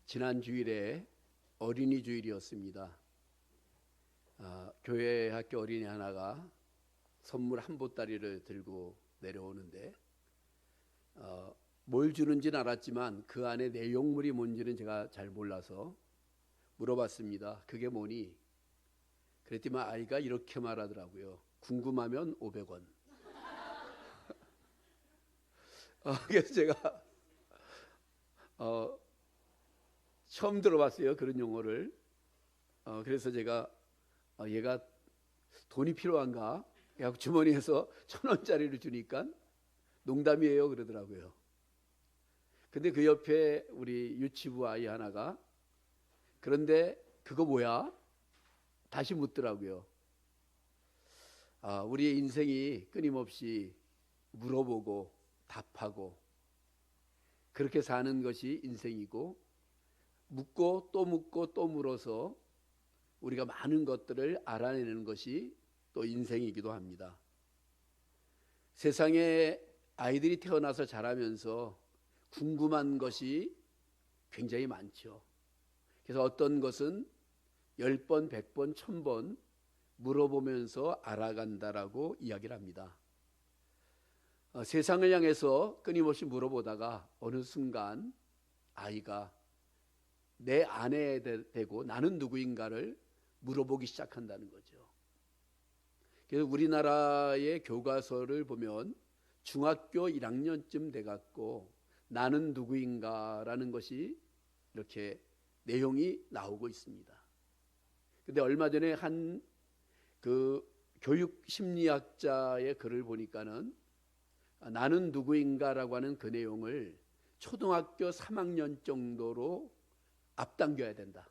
지난 주일에 어린이 주일이었습니다. 교회 학교 어린이 하나가 선물 한 보따리를 들고 내려오는데 뭘 주는지는 알았지만 그 안에 내용물이 뭔지는 제가 잘 몰라서 물어봤습니다. 그게 뭐니? 그랬더니 아이가 이렇게 말하더라고요. 궁금하면 500원. 그래서 제가 처음 들어봤어요. 그런 용어를. 그래서 제가 얘가 돈이 필요한가? 그래서 주머니에서 1,000원짜리를 주니까 농담이에요 그러더라고요. 근데 그 옆에 우리 유치부 아이 하나가 그런데 그거 뭐야? 다시 묻더라고요. 우리의 인생이 끊임없이 물어보고 답하고 그렇게 사는 것이 인생이고, 묻고 또 물어서 우리가 많은 것들을 알아내는 것이 또 인생이기도 합니다. 세상에 아이들이 태어나서 자라면서 궁금한 것이 굉장히 많죠. 그래서 어떤 것은 10번, 100번, 1000번 물어보면서 알아간다라고 이야기를 합니다. 세상을 향해서 끊임없이 물어보다가 어느 순간 아이가 내 안에 대고 나는 누구인가를 물어보기 시작한다는 거죠. 그래서 우리나라의 교과서를 보면 중학교 1학년쯤 돼갖고 나는 누구인가라는 것이 이렇게 내용이 나오고 있습니다. 근데 얼마 전에 한 그 교육 심리학자의 글을 보니까는 나는 누구인가라고 하는 그 내용을 초등학교 3학년 정도로 앞당겨야 된다.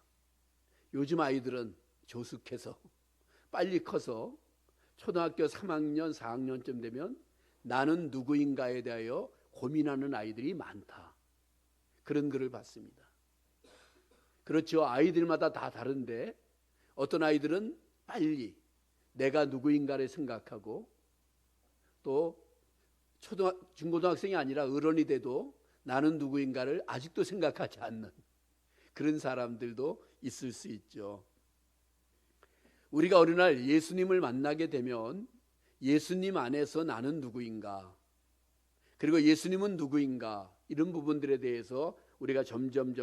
요즘 아이들은 조숙해서 빨리 커서 초등학교 3학년, 4학년쯤 되면 나는 누구인가에 대하여 고민하는 아이들이 많다. 그런 글을 봤습니다. 그렇죠. 아이들마다 다 다른데 어떤 아이들은 빨리 내가 누구인가를 생각하고 또 중고등학생이 아니라 어른이 돼도 나는 누구인가를 아직도 생각하지 않는 그런 사람들도 있을 수 있죠. 우리가 어느 날 예수님을 만나게 되면 예수님 안에서 나는 누구인가, 그리고 예수님은 누구인가, 이런 부분들에 대해서 우리가 점점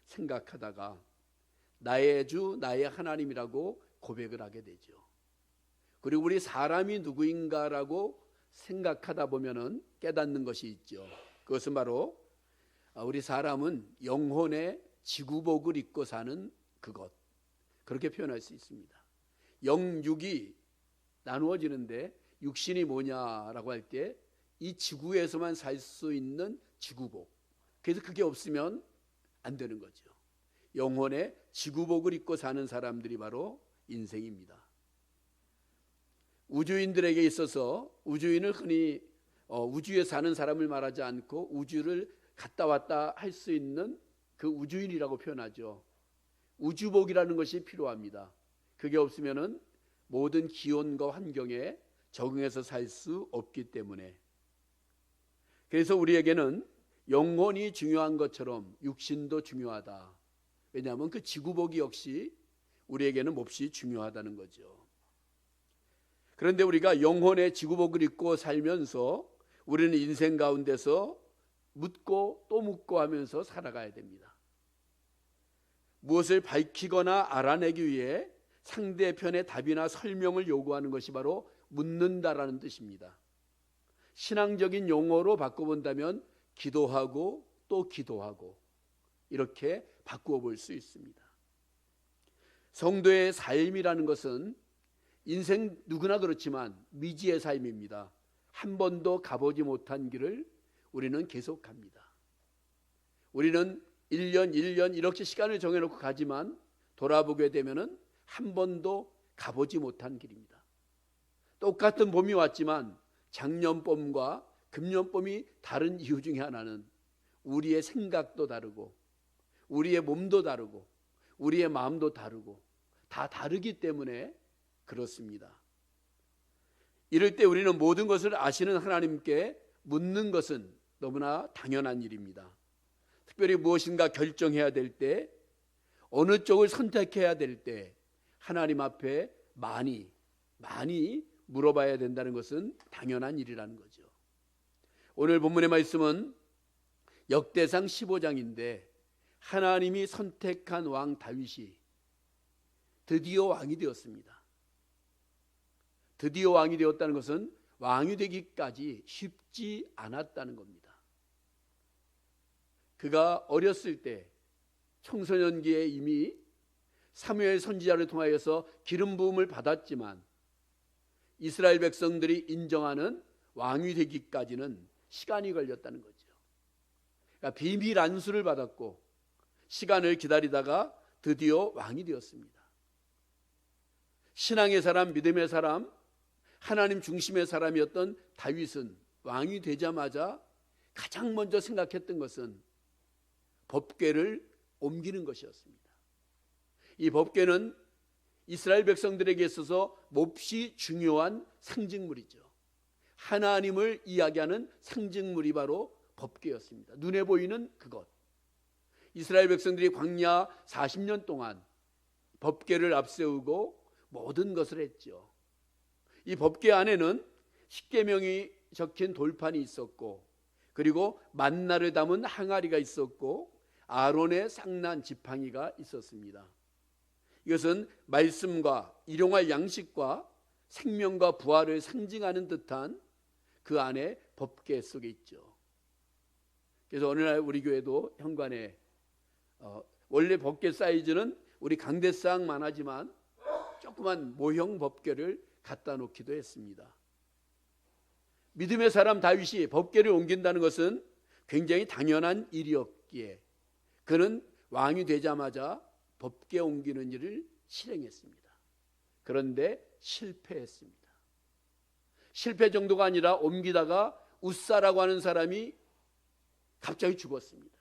생각하다가 나의 주, 나의 하나님이라고 고백을 하게 되죠. 그리고 우리 사람이 누구인가라고 생각하다 보면은 깨닫는 것이 있죠. 그것은 바로 우리 사람은 영혼의 지구복을 입고 사는 그것, 그렇게 표현할 수 있습니다. 영육이 나누어지는데 육신이 뭐냐라고 할 때 이 지구에서만 살 수 있는 지구복, 그래서 그게 없으면 안 되는 거죠. 영혼의 지구복을 입고 사는 사람들이 바로 인생입니다. 우주인들에게 있어서 우주인을 흔히 우주에 사는 사람을 말하지 않고 우주를 갔다 왔다 할 수 있는 그 우주인이라고 표현하죠. 우주복이라는 것이 필요합니다. 그게 없으면은 모든 기온과 환경에 적응해서 살 수 없기 때문에, 그래서 우리에게는 영혼이 중요한 것처럼 육신도 중요하다. 왜냐하면 그 지구복이 역시 우리에게는 몹시 중요하다는 거죠. 그런데 우리가 영혼의 지구복을 입고 살면서 우리는 인생 가운데서 묻고 또 묻고 하면서 살아가야 됩니다. 무엇을 밝히거나 알아내기 위해 상대편의 답이나 설명을 요구하는 것이 바로 묻는다라는 뜻입니다. 신앙적인 용어로 바꿔본다면 기도하고 또 기도하고 이렇게 바꾸어 볼 수 있습니다. 성도의 삶이라는 것은 인생 누구나 그렇지만 미지의 삶입니다. 한 번도 가보지 못한 길을 우리는 계속 갑니다. 우리는 1년 이렇게 시간을 정해놓고 가지만 돌아보게 되면은 한 번도 가보지 못한 길입니다. 똑같은 봄이 왔지만 작년봄과 금년봄이 다른 이유 중에 하나는 우리의 생각도 다르고 우리의 몸도 다르고 우리의 마음도 다르고 다 다르기 때문에 그렇습니다. 이럴 때 우리는 모든 것을 아시는 하나님께 묻는 것은 너무나 당연한 일입니다. 특별히 무엇인가 결정해야 될 때, 어느 쪽을 선택해야 될 때 하나님 앞에 많이 물어봐야 된다는 것은 당연한 일이라는 거죠. 오늘 본문의 말씀은 역대상 15장인데 하나님이 선택한 왕 다윗이 드디어 왕이 되었습니다. 드디어 왕이 되었다는 것은 왕이 되기까지 쉽지 않았다는 겁니다. 그가 어렸을 때 청소년기에 이미 사무엘 선지자를 통하여서 기름 부음을 받았지만 이스라엘 백성들이 인정하는 왕이 되기까지는 시간이 걸렸다는 거죠. 그러니까 비밀 안수를 받았고 시간을 기다리다가 드디어 왕이 되었습니다. 신앙의 사람, 믿음의 사람, 하나님 중심의 사람이었던 다윗은 왕이 되자마자 가장 먼저 생각했던 것은 법궤를 옮기는 것이었습니다. 이 법궤는 이스라엘 백성들에게 있어서 몹시 중요한 상징물이죠. 하나님을 이야기하는 상징물이 바로 법궤였습니다. 눈에 보이는 그것. 이스라엘 백성들이 광야 40년 동안 법궤를 앞세우고 모든 것을 했죠. 이 법궤 안에는 십계명이 적힌 돌판이 있었고, 그리고 만나를 담은 항아리가 있었고, 아론의 상난 지팡이가 있었습니다. 이것은 말씀과 일용할 양식과 생명과 부활을 상징하는 듯한 그 안에 법궤 속에 있죠. 그래서 어느 날 우리 교회도 현관에 원래 법궤 사이즈는 우리 강대상만 하지만 조그만 모형 법궤를 갖다 놓기도 했습니다. 믿음의 사람 다윗이 법궤를 옮긴다는 것은 굉장히 당연한 일이었기에 그는 왕이 되자마자 법궤 옮기는 일을 실행했습니다. 그런데 실패했습니다. 실패 정도가 아니라 옮기다가 웃사라고 하는 사람이 갑자기 죽었습니다.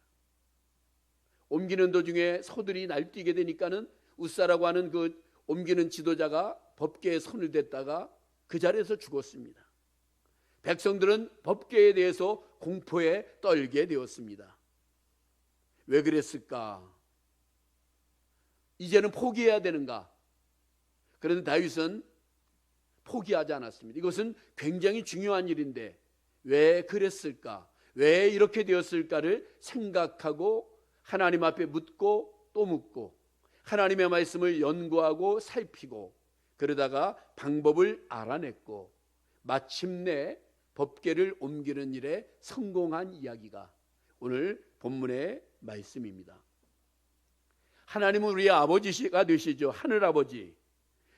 옮기는 도중에 소들이 날뛰게 되니까는 웃사라고 하는 그 옮기는 지도자가 법궤에 손을 댔다가 그 자리에서 죽었습니다. 백성들은 법궤에 대해서 공포에 떨게 되었습니다. 왜 그랬을까? 이제는 포기해야 되는가? 그런데 다윗은 포기하지 않았습니다. 이것은 굉장히 중요한 일인데 왜 그랬을까? 왜 이렇게 되었을까를 생각하고 하나님 앞에 묻고 또 묻고 하나님의 말씀을 연구하고 살피고 그러다가 방법을 알아냈고 마침내 법궤를 옮기는 일에 성공한 이야기가 오늘 본문의 말씀입니다. 하나님은 우리의 아버지가 되시죠. 하늘아버지.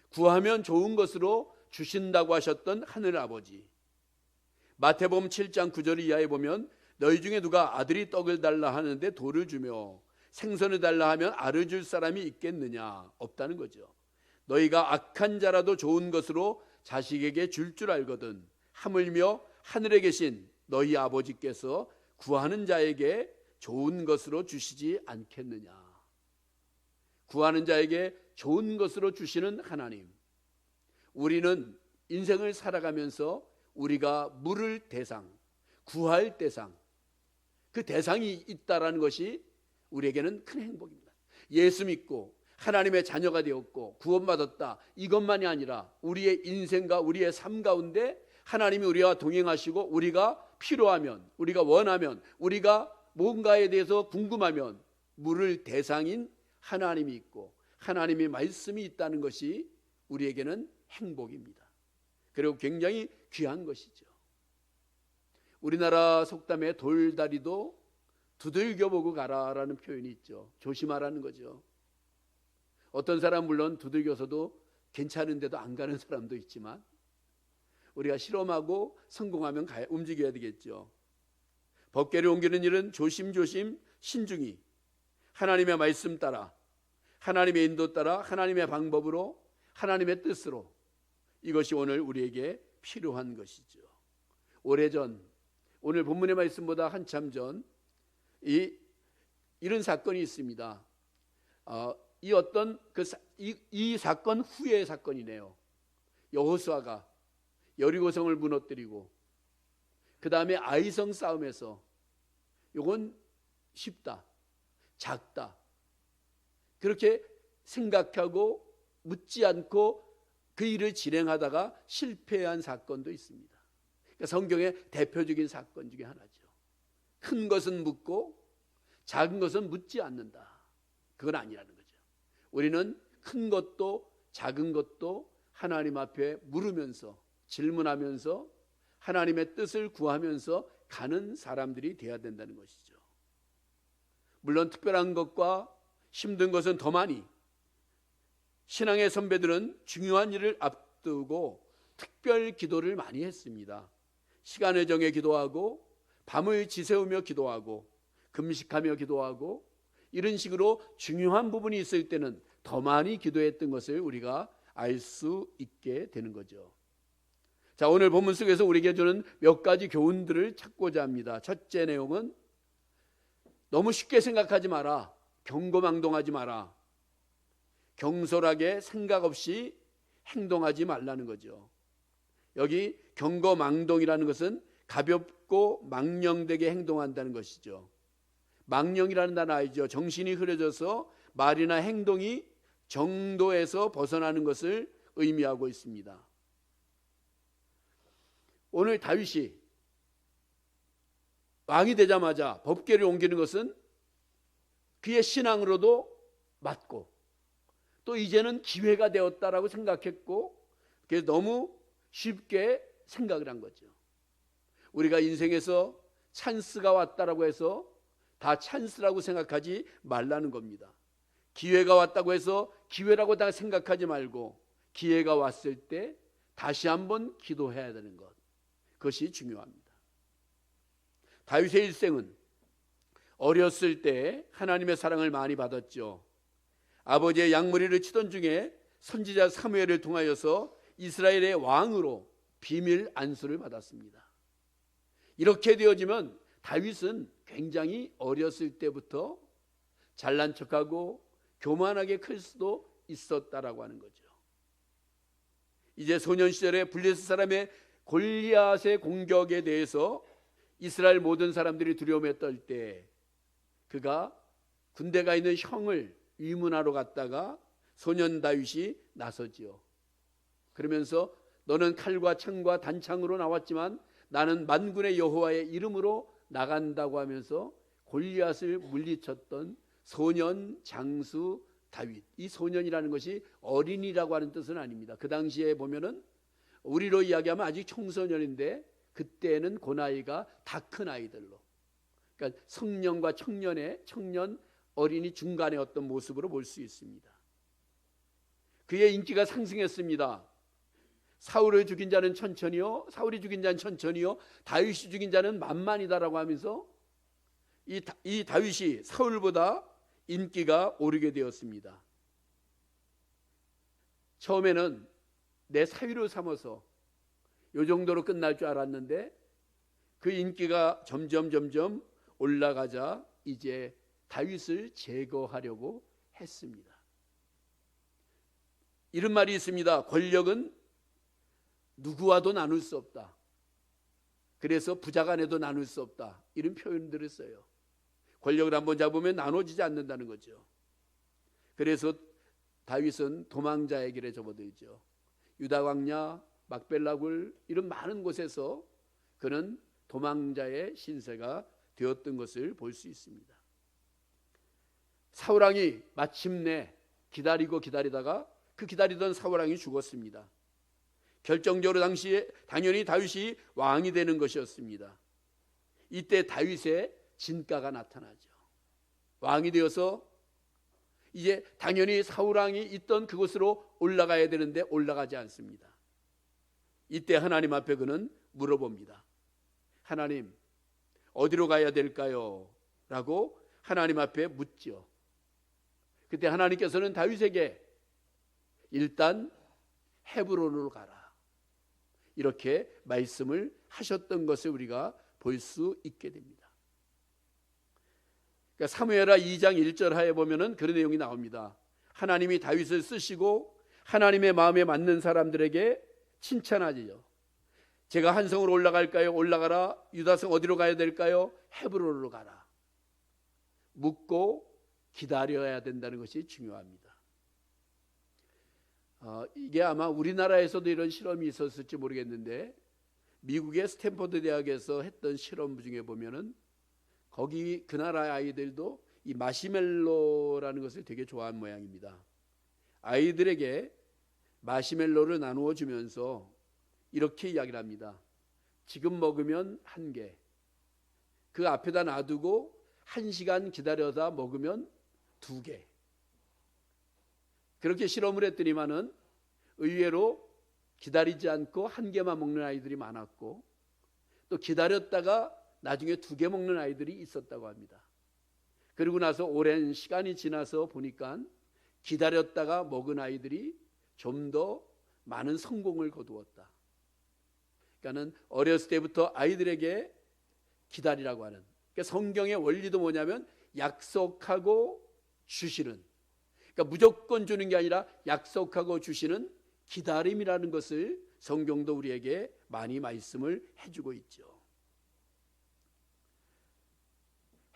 구하면 좋은 것으로 주신다고 하셨던 하늘아버지. 마태복음 7장 9절 이하에 보면 너희 중에 누가 아들이 떡을 달라 하는데 돌을 주며 생선을 달라 하면 알을 줄 사람이 있겠느냐? 없다는 거죠. 너희가 악한 자라도 좋은 것으로 자식에게 줄 줄 알거든 하물며 하늘에 계신 너희 아버지께서 구하는 자에게 좋은 것으로 주시지 않겠느냐? 구하는 자에게 좋은 것으로 주시는 하나님. 우리는 인생을 살아가면서 우리가 물을 대상, 구할 대상, 그 대상이 있다라는 것이 우리에게는 큰 행복입니다. 예수 믿고 하나님의 자녀가 되었고 구원받았다, 이것만이 아니라 우리의 인생과 우리의 삶 가운데 하나님이 우리와 동행하시고 우리가 필요하면, 우리가 원하면, 우리가 뭔가에 대해서 궁금하면 물을 대상인 하나님이 있고 하나님의 말씀이 있다는 것이 우리에게는 행복입니다. 그리고 굉장히 귀한 것이죠. 우리나라 속담에 돌다리도 두들겨보고 가라라는 표현이 있죠. 조심하라는 거죠. 어떤 사람 물론 두들겨서도 괜찮은데도 안 가는 사람도 있지만 우리가 실험하고 성공하면 움직여야 되겠죠. 법궤를 옮기는 일은 조심조심 신중히 하나님의 말씀 따라, 하나님의 인도 따라, 하나님의 방법으로, 하나님의 뜻으로, 이것이 오늘 우리에게 필요한 것이죠. 오래전, 오늘 본문의 말씀보다 한참 전 이런 사건이 있습니다. 이 사건 후의 사건이네요. 여호수아가 여리고성을 무너뜨리고 그 다음에 아이성 싸움에서, 이건 쉽다, 작다, 그렇게 생각하고 묻지 않고 그 일을 진행하다가 실패한 사건도 있습니다. 그러니까 성경의 대표적인 사건 중에 하나죠. 큰 것은 묻고 작은 것은 묻지 않는다. 그건 아니라는 거죠. 우리는 큰 것도 작은 것도 하나님 앞에 물으면서 질문하면서 하나님의 뜻을 구하면서 가는 사람들이 되어야 된다는 것이죠. 물론 특별한 것과 힘든 것은 더 많이, 신앙의 선배들은 중요한 일을 앞두고 특별 기도를 많이 했습니다. 시간을 정해 기도하고 밤을 지새우며 기도하고 금식하며 기도하고 이런 식으로 중요한 부분이 있을 때는 더 많이 기도했던 것을 우리가 알 수 있게 되는 거죠. 자, 오늘 본문 속에서 우리에게 주는 몇 가지 교훈들을 찾고자 합니다. 첫째 내용은 너무 쉽게 생각하지 마라. 경거망동하지 마라. 경솔하게 생각 없이 행동하지 말라는 거죠. 여기 경거망동이라는 것은 가볍고 망령되게 행동한다는 것이죠. 망령이라는 단어 알죠? 정신이 흐려져서 말이나 행동이 정도에서 벗어나는 것을 의미하고 있습니다. 오늘 다윗이 왕이 되자마자 법궤를 옮기는 것은 그의 신앙으로도 맞고 또 이제는 기회가 되었다라고 생각했고 그래서 너무 쉽게 생각을 한 거죠. 우리가 인생에서 찬스가 왔다라고 해서 다 찬스라고 생각하지 말라는 겁니다. 기회가 왔다고 해서 기회라고 다 생각하지 말고 기회가 왔을 때 다시 한번 기도해야 되는 것, 그것이 중요합니다. 다윗의 일생은 어렸을 때 하나님의 사랑을 많이 받았죠. 아버지의 양머리를 치던 중에 선지자 사무엘을 통하여서 이스라엘의 왕으로 비밀 안수를 받았습니다. 이렇게 되어지면 다윗은 굉장히 어렸을 때부터 잘난 척하고 교만하게 클 수도 있었다라고 하는 거죠. 이제 소년 시절에 블레셋 사람의 골리앗의 공격에 대해서 이스라엘 모든 사람들이 두려움에 떨 때 그가 군대가 있는 형을 위문하러 갔다가 소년 다윗이 나서지요. 그러면서 너는 칼과 창과 단창으로 나왔지만 나는 만군의 여호와의 이름으로 나간다고 하면서 골리앗을 물리쳤던 소년 장수 다윗. 이 소년이라는 것이 어린이라고 하는 뜻은 아닙니다. 그 당시에 보면은 우리로 이야기하면 아직 청소년인데 그때는 그 나이가 다 큰 아이들로, 그러니까 성년과 청년 어린이 중간의 어떤 모습으로 볼 수 있습니다. 그의 인기가 상승했습니다. 사울을 죽인 자는 천천히요, 사울이 죽인 자는 천천히요, 다윗이 죽인 자는 만만이다라고 하면서 이 다윗이 사울보다 인기가 오르게 되었습니다. 처음에는 내 사위로 삼아서 이 정도로 끝날 줄 알았는데 그 인기가 점점 올라가자 이제 다윗을 제거하려고 했습니다. 이런 말이 있습니다. 권력은 누구와도 나눌 수 없다. 그래서 부자 간에도 나눌 수 없다. 이런 표현들을 써요. 권력을 한번 잡으면 나눠지지 않는다는 거죠. 그래서 다윗은 도망자의 길에 접어들죠. 유다 광야, 막벨라굴 이런 많은 곳에서 그는 도망자의 신세가 되었던 것을 볼 수 있습니다. 사울왕이 마침내 기다리다가 그 기다리던 사울왕이 죽었습니다. 결정적으로 당시에 당연히 다윗이 왕이 되는 것이었습니다. 이때 다윗의 진가가 나타나죠. 왕이 되어서 이제 당연히 사울왕이 있던 그곳으로 올라가야 되는데 올라가지 않습니다. 이때 하나님 앞에 그는 물어봅니다. 하나님, 어디로 가야 될까요? 라고 하나님 앞에 묻죠. 그때 하나님께서는 다윗에게 일단 헤브론으로 가라, 이렇게 말씀을 하셨던 것을 우리가 볼 수 있게 됩니다. 그러니까 사무엘하 2장 1절 하에 보면은 그런 내용이 나옵니다. 하나님이 다윗을 쓰시고 하나님의 마음에 맞는 사람들에게 칭찬하지요. 제가 한 성으로 올라갈까요? 올라가라. 유다성 어디로 가야 될까요? 헤브론으로 가라. 묻고 기다려야 된다는 것이 중요합니다. 이게 아마 우리나라에서도 이런 실험이 있었을지 모르겠는데 미국의 스탠퍼드 대학에서 했던 실험 중에 보면은 거기 그 나라 아이들도 이 마시멜로라는 것을 되게 좋아한 모양입니다. 아이들에게 마시멜로를 나누어 주면서 이렇게 이야기를 합니다. 지금 먹으면 1개, 그 앞에다 놔두고 1시간 기다려다 먹으면 2개. 그렇게 실험을 했더니만은 의외로 기다리지 않고 1개만 먹는 아이들이 많았고, 또 기다렸다가 나중에 2개 먹는 아이들이 있었다고 합니다. 그리고 나서 오랜 시간이 지나서 보니까 기다렸다가 먹은 아이들이 좀 더 많은 성공을 거두었다. 그러니까는 어렸을 때부터 아이들에게 기다리라고 하는, 그러니까 성경의 원리도 뭐냐면 약속하고 주시는, 그러니까 무조건 주는 게 아니라 약속하고 주시는 기다림이라는 것을 성경도 우리에게 많이 말씀을 해주고 있죠.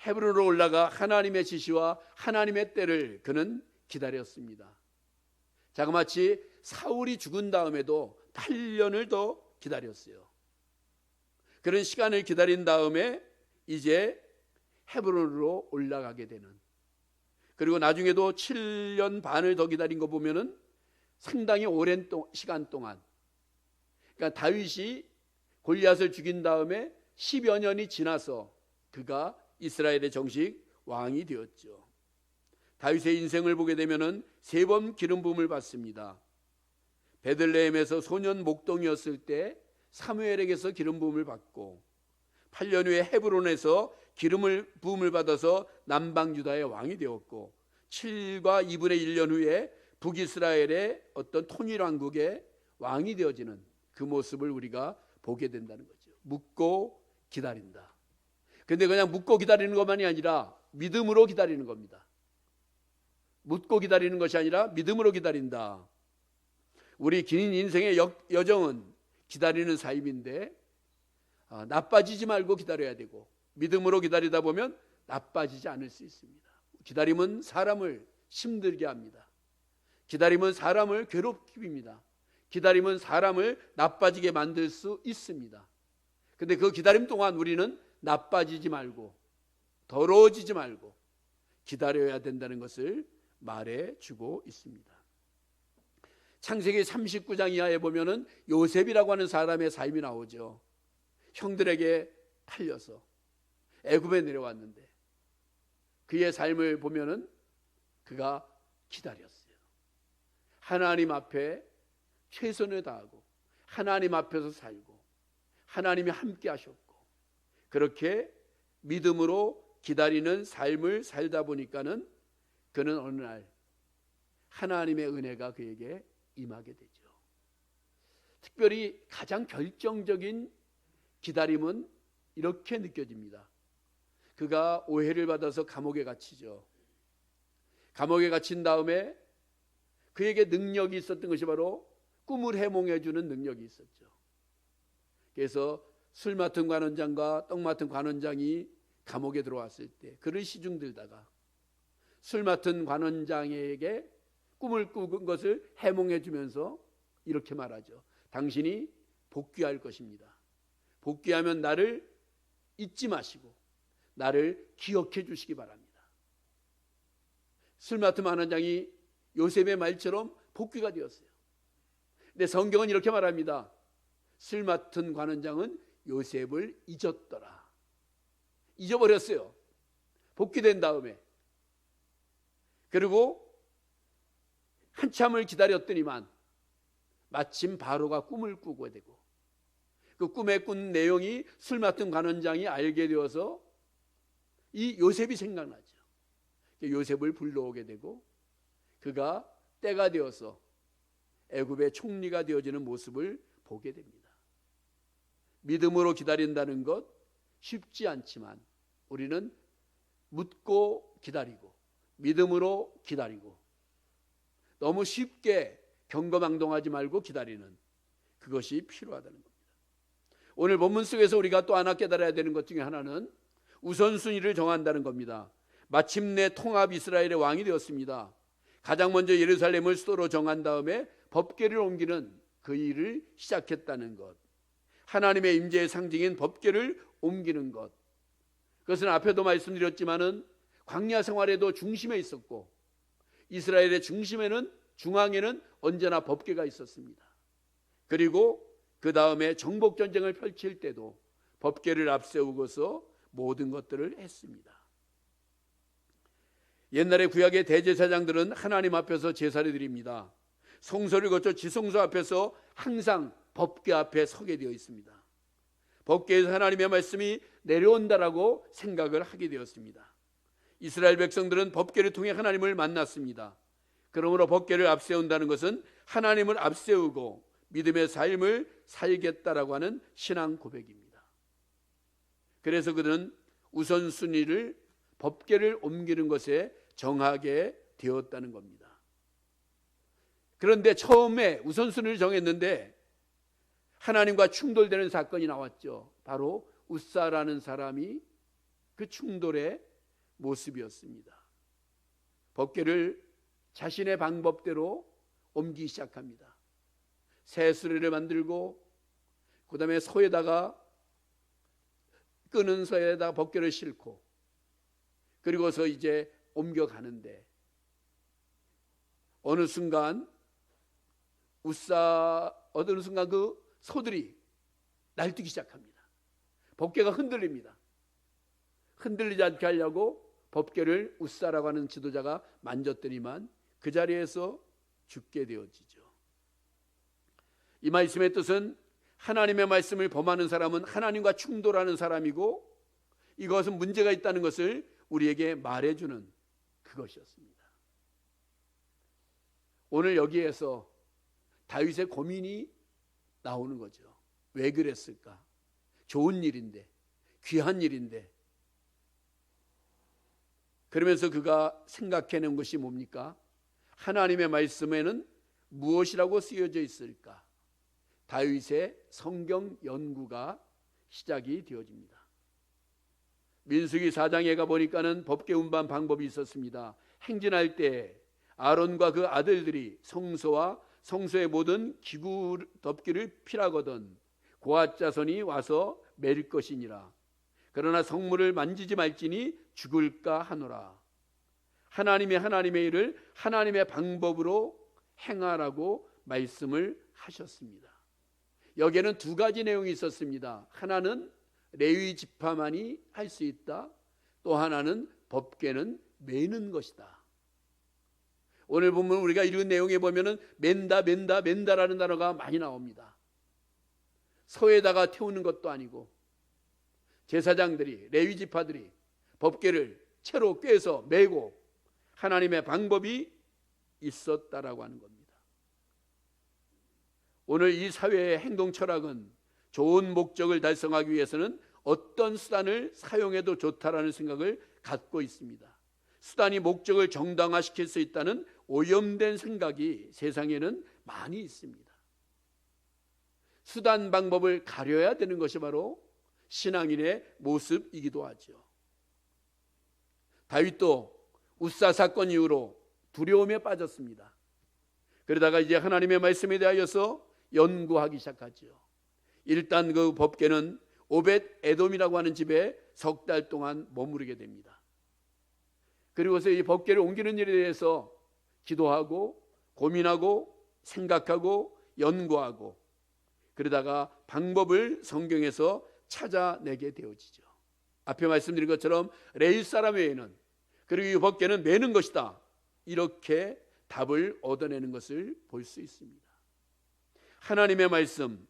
헤브론으로 올라가 하나님의 지시와 하나님의 때를 그는 기다렸습니다. 자그마치 사울이 죽은 다음에도 8년을 더 기다렸어요. 그런 시간을 기다린 다음에 이제 헤브론으로 올라가게 되는, 그리고 나중에도 7년 반을 더 기다린 거 보면은 상당히 오랜 시간 동안, 그러니까 다윗이 골리앗을 죽인 다음에 10여 년이 지나서 그가 이스라엘의 정식 왕이 되었죠. 다윗의 인생을 보게 되면은 3번 기름 부음을 받습니다. 베들레헴에서 소년 목동이었을 때 사무엘에게서 기름 부음을 받고, 8년 후에 헤브론에서 기름을 부음을 받아서 남방 유다의 왕이 되었고, 7과 2분의 1년 후에 북이스라엘의 어떤 통일 왕국의 왕이 되어지는 그 모습을 우리가 보게 된다는 거죠. 묻고 기다린다. 근데 그냥 묻고 기다리는 것만이 아니라 믿음으로 기다리는 겁니다. 묻고 기다리는 것이 아니라 믿음으로 기다린다. 우리 긴 인생의 여정은 기다리는 삶인데 나빠지지 말고 기다려야 되고, 믿음으로 기다리다 보면 나빠지지 않을 수 있습니다. 기다림은 사람을 힘들게 합니다. 기다림은 사람을 괴롭게 합니다. 기다림은 사람을 나빠지게 만들 수 있습니다. 근데 그 기다림 동안 우리는 나빠지지 말고 더러워지지 말고 기다려야 된다는 것을 말해주고 있습니다. 창세기 39장 이하에 보면은 요셉이라고 하는 사람의 삶이 나오죠. 형들에게 팔려서 애굽에 내려왔는데 그의 삶을 보면은 그가 기다렸어요. 하나님 앞에 최선을 다하고 하나님 앞에서 살고 하나님이 함께 하셨고, 그렇게 믿음으로 기다리는 삶을 살다 보니까는 그는 어느 날 하나님의 은혜가 그에게 임하게 되죠. 특별히 가장 결정적인 기다림은 이렇게 느껴집니다. 그가 오해를 받아서 감옥에 갇히죠. 감옥에 갇힌 다음에 그에게 능력이 있었던 것이 바로 꿈을 해몽해 주는 능력이 있었죠. 그래서 술 맡은 관원장과 떡 맡은 관원장이 감옥에 들어왔을 때 그를 시중 들다가 술 맡은 관원장에게 꿈을 꾸은 것을 해몽해 주면서 이렇게 말하죠. 당신이 복귀할 것입니다. 복귀하면 나를 잊지 마시고 나를 기억해 주시기 바랍니다. 술 맡은 관원장이 요셉의 말처럼 복귀가 되었어요. 근데 성경은 이렇게 말합니다. 술 맡은 관원장은 요셉을 잊었더라. 잊어버렸어요. 복귀된 다음에. 그리고 한참을 기다렸더니만 마침 바로가 꿈을 꾸게 되고, 그 꿈에 꾼 내용이 술 맡은 관원장이 알게 되어서 이 요셉이 생각나죠. 요셉을 불러오게 되고 그가 때가 되어서 애굽의 총리가 되어지는 모습을 보게 됩니다. 믿음으로 기다린다는 것 쉽지 않지만 우리는 묻고 기다리고 믿음으로 기다리고 너무 쉽게 경거망동하지 말고 기다리는 그것이 필요하다는 겁니다. 오늘 본문 속에서 우리가 또 하나 깨달아야 되는 것 중에 하나는 우선순위를 정한다는 겁니다. 마침내 통합 이스라엘의 왕이 되었습니다. 가장 먼저 예루살렘을 수도로 정한 다음에 법궤를 옮기는 그 일을 시작했다는 것, 하나님의 임재의 상징인 법궤를 옮기는 것, 그것은 앞에도 말씀드렸지만은 광야 생활에도 중심에 있었고 이스라엘의 중앙에는 언제나 법궤가 있었습니다. 그리고 그 다음에 정복 전쟁을 펼칠 때도 법궤를 앞세우고서 모든 것들을 했습니다. 옛날에 구약의 대제사장들은 하나님 앞에서 제사를 드립니다. 성소를 거쳐 지성소 앞에서 항상 법궤 앞에 서게 되어 있습니다. 법궤에서 하나님의 말씀이 내려온다라고 생각을 하게 되었습니다. 이스라엘 백성들은 법궤를 통해 하나님을 만났습니다. 그러므로 법궤를 앞세운다는 것은 하나님을 앞세우고 믿음의 삶을 살겠다라고 하는 신앙 고백입니다. 그래서 그들은 우선순위를 법궤를 옮기는 것에 정하게 되었다는 겁니다. 그런데 처음에 우선순위를 정했는데 하나님과 충돌되는 사건이 나왔죠. 바로 웃사라는 사람이 그 충돌의 모습이었습니다. 법궤를 자신의 방법대로 옮기기 시작합니다. 새 수레를 만들고 그 다음에 소에다가 끄는 소에다가 법궤를 싣고 그리고서 이제 옮겨가는데 어느 순간 그 소들이 날뛰기 시작합니다. 법궤가 흔들립니다. 흔들리지 않게 하려고 법궤를 웃사라고 하는 지도자가 만졌더니만 그 자리에서 죽게 되어지죠. 이 말씀의 뜻은 하나님의 말씀을 범하는 사람은 하나님과 충돌하는 사람이고 이것은 문제가 있다는 것을 우리에게 말해주는 그것이었습니다. 오늘 여기에서 다윗의 고민이 나오는 거죠. 왜 그랬을까? 좋은 일인데, 귀한 일인데. 그러면서 그가 생각해낸 것이 뭡니까? 하나님의 말씀에는 무엇이라고 쓰여져 있을까? 다윗의 성경 연구가 시작이 되어집니다. 민수기 4장에 가보니까는 법궤 운반 방법이 있었습니다. 행진할 때 아론과 그 아들들이 성소와 성소의 모든 기구 덮기를 피라거든 고앗 자손이 와서 매릴 것이니라. 그러나 성물을 만지지 말지니 죽을까 하노라. 하나님의 일을 하나님의 방법으로 행하라고 말씀을 하셨습니다. 여기에는 두 가지 내용이 있었습니다. 하나는 레위 지파만이 할 수 있다. 또 하나는 법궤는 매는 것이다. 오늘 보면 우리가 읽은 내용에 보면은 맨다라는 단어가 많이 나옵니다. 소에다가 태우는 것도 아니고 제사장들이 레위 지파들이 법궤를 채로 꿰서 메고 하나님의 방법이 있었다라고 하는 겁니다. 오늘 이 사회의 행동 철학은 좋은 목적을 달성하기 위해서는 어떤 수단을 사용해도 좋다라는 생각을 갖고 있습니다. 수단이 목적을 정당화시킬 수 있다는 오염된 생각이 세상에는 많이 있습니다. 수단 방법을 가려야 되는 것이 바로 신앙인의 모습이기도 하죠. 다윗도 웃사 사건 이후로 두려움에 빠졌습니다. 그러다가 이제 하나님의 말씀에 대하여서 연구하기 시작하죠. 일단 그 법궤는 오벳 에돔이라고 하는 집에 석 달 동안 머무르게 됩니다. 그리고서 이 법궤를 옮기는 일에 대해서 기도하고 고민하고 생각하고 연구하고 그러다가 방법을 성경에서 찾아내게 되어지죠. 앞에 말씀드린 것처럼 레위 사람 외에는 그리고 이 법궤는 매는 것이다. 이렇게 답을 얻어내는 것을 볼 수 있습니다. 하나님의 말씀,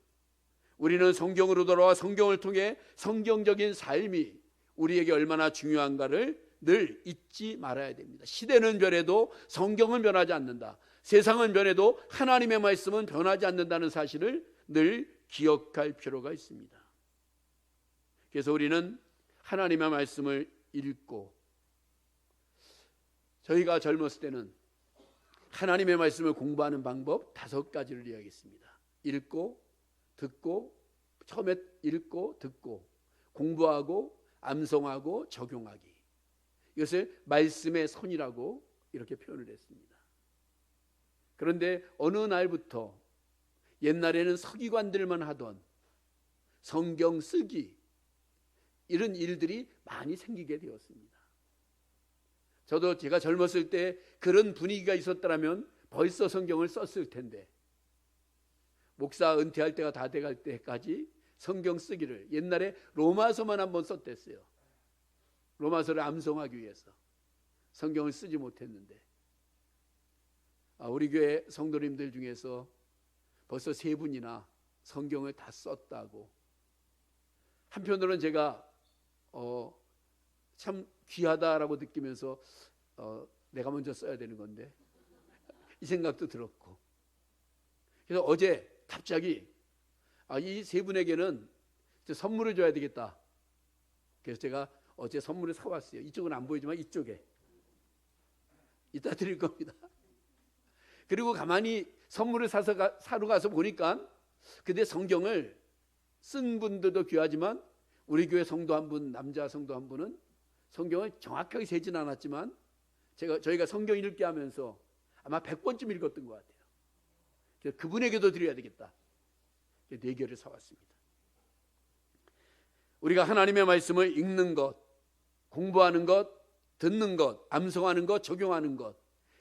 우리는 성경으로 돌아와 성경을 통해 성경적인 삶이 우리에게 얼마나 중요한가를 늘 잊지 말아야 됩니다. 시대는 변해도 성경은 변하지 않는다. 세상은 변해도 하나님의 말씀은 변하지 않는다는 사실을 늘 기억할 필요가 있습니다. 그래서 우리는 하나님의 말씀을 읽고, 저희가 젊었을 때는 하나님의 말씀을 공부하는 방법 5가지를 이야기했습니다. 읽고 듣고, 처음에 읽고 듣고 공부하고 암송하고 적용하기. 이것을 말씀의 손이라고 이렇게 표현을 했습니다. 그런데 어느 날부터 옛날에는 서기관들만 하던 성경 쓰기 이런 일들이 많이 생기게 되었습니다. 저도 제가 젊었을 때 그런 분위기가 있었더라면 벌써 성경을 썼을 텐데, 목사 은퇴할 때가 다 돼갈 때까지 성경 쓰기를 옛날에 로마서만 한번 썼댔어요. 로마서를 암송하기 위해서 성경을 쓰지 못했는데, 우리 교회 성도님들 중에서 벌써 3분이나 성경을 다 썼다고. 한편으로는 제가 참 귀하다라고 느끼면서 내가 먼저 써야 되는 건데 이 생각도 들었고, 그래서 어제 갑자기 이 3분에게는 선물을 줘야 되겠다. 그래서 제가 어제 선물을 사왔어요. 이쪽은 안 보이지만 이쪽에 이따 드릴 겁니다. 그리고 가만히 선물을 사러 가서 보니까 근데 성경을 쓴 분들도 귀하지만 우리 교회 성도 한 분, 남자 성도 한 분은 성경을 정확하게 세진 않았지만 저희가 성경 읽게 하면서 아마 100번쯤 읽었던 것 같아요. 그래서 그분에게도 드려야 되겠다. 4개를 사왔습니다. 우리가 하나님의 말씀을 읽는 것, 공부하는 것, 듣는 것, 암송하는 것, 적용하는 것,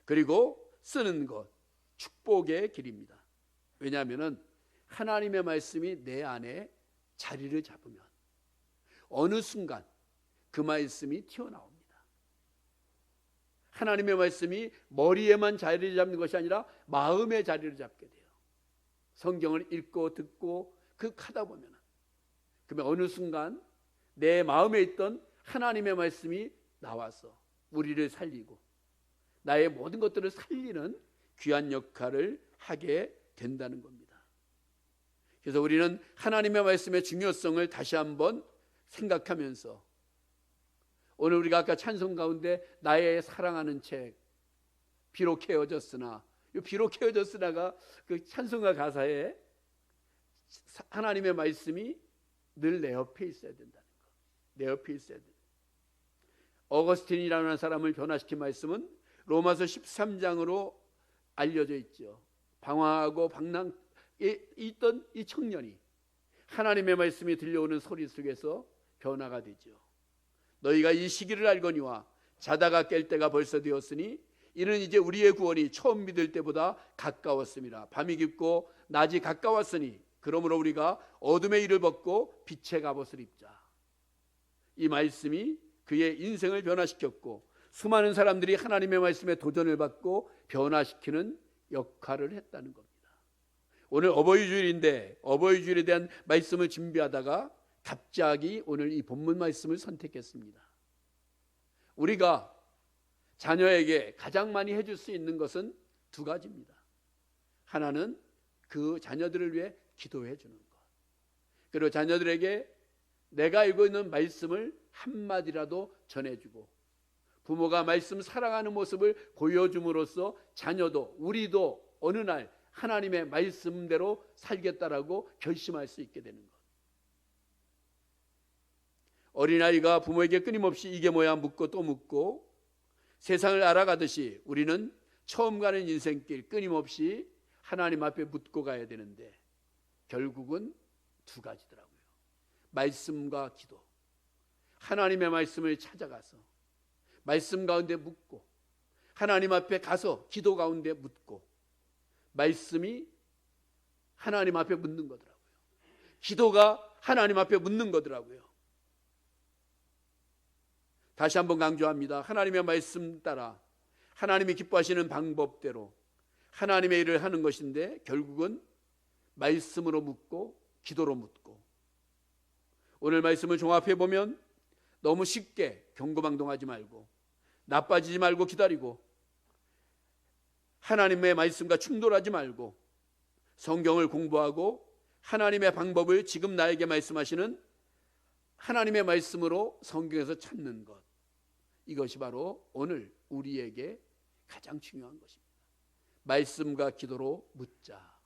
그리고 쓰는 것, 축복의 길입니다. 왜냐하면 하나님의 말씀이 내 안에 자리를 잡으면 어느 순간 그 말씀이 튀어나옵니다. 하나님의 말씀이 머리에만 자리를 잡는 것이 아니라 마음에 자리를 잡게 돼요. 성경을 읽고 듣고 하다 보면 그러면 어느 순간 내 마음에 있던 하나님의 말씀이 나와서 우리를 살리고 나의 모든 것들을 살리는 귀한 역할을 하게 된다는 겁니다. 그래서 우리는 하나님의 말씀의 중요성을 다시 한번 생각하면서 오늘 우리가 아까 찬송 가운데 나의 사랑하는 책 비록 헤어졌으나, 이 비록 헤어졌으나가 그 찬송가 가사에 하나님의 말씀이 늘 내 옆에 있어야 된다는 것, 내 옆에 있어야 된다. 어거스틴이라는 사람을 변화시킨 말씀은 로마서 13장으로 알려져 있죠. 방황하고 방랑에 있던 이 청년이 하나님의 말씀이 들려오는 소리 속에서 변화가 되죠. 너희가 이 시기를 알거니와 자다가 깰 때가 벌써 되었으니 이는 이제 우리의 구원이 처음 믿을 때보다 가까웠습니다. 밤이 깊고 낮이 가까웠으니 그러므로 우리가 어둠의 일을 벗고 빛의 갑옷을 입자. 이 말씀이 그의 인생을 변화시켰고 수많은 사람들이 하나님의 말씀에 도전을 받고 변화시키는 역할을 했다는 겁니다. 오늘 어버이 주일인데 어버이 주일에 대한 말씀을 준비하다가 갑자기 오늘 이 본문 말씀을 선택했습니다. 우리가 자녀에게 가장 많이 해줄 수 있는 것은 2가지입니다. 하나는 그 자녀들을 위해 기도해 주는 것, 그리고 자녀들에게 내가 알고 있는 말씀을 한마디라도 전해주고 부모가 말씀 사랑하는 모습을 보여줌으로써 자녀도 우리도 어느 날 하나님의 말씀대로 살겠다라고 결심할 수 있게 되는 것. 어린아이가 부모에게 끊임없이 이게 뭐야 묻고 또 묻고 세상을 알아가듯이 우리는 처음 가는 인생길 끊임없이 하나님 앞에 묻고 가야 되는데 결국은 2가지더라고요. 말씀과 기도. 하나님의 말씀을 찾아가서 말씀 가운데 묻고 하나님 앞에 가서 기도 가운데 묻고 말씀이 하나님 앞에 묻는 거더라고요. 기도가 하나님 앞에 묻는 거더라고요. 다시 한번 강조합니다. 하나님의 말씀 따라 하나님이 기뻐하시는 방법대로 하나님의 일을 하는 것인데 결국은 말씀으로 묻고 기도로 묻고, 오늘 말씀을 종합해 보면 너무 쉽게 경거망동하지 말고 나빠지지 말고 기다리고 하나님의 말씀과 충돌하지 말고 성경을 공부하고 하나님의 방법을 지금 나에게 말씀하시는 하나님의 말씀으로 성경에서 찾는 것, 이것이 바로 오늘 우리에게 가장 중요한 것입니다. 말씀과 기도로 묻자.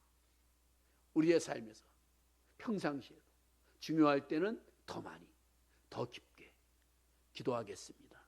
우리의 삶에서 평상시에도 중요할 때는 더 많이 더 깊게 기도하겠습니다.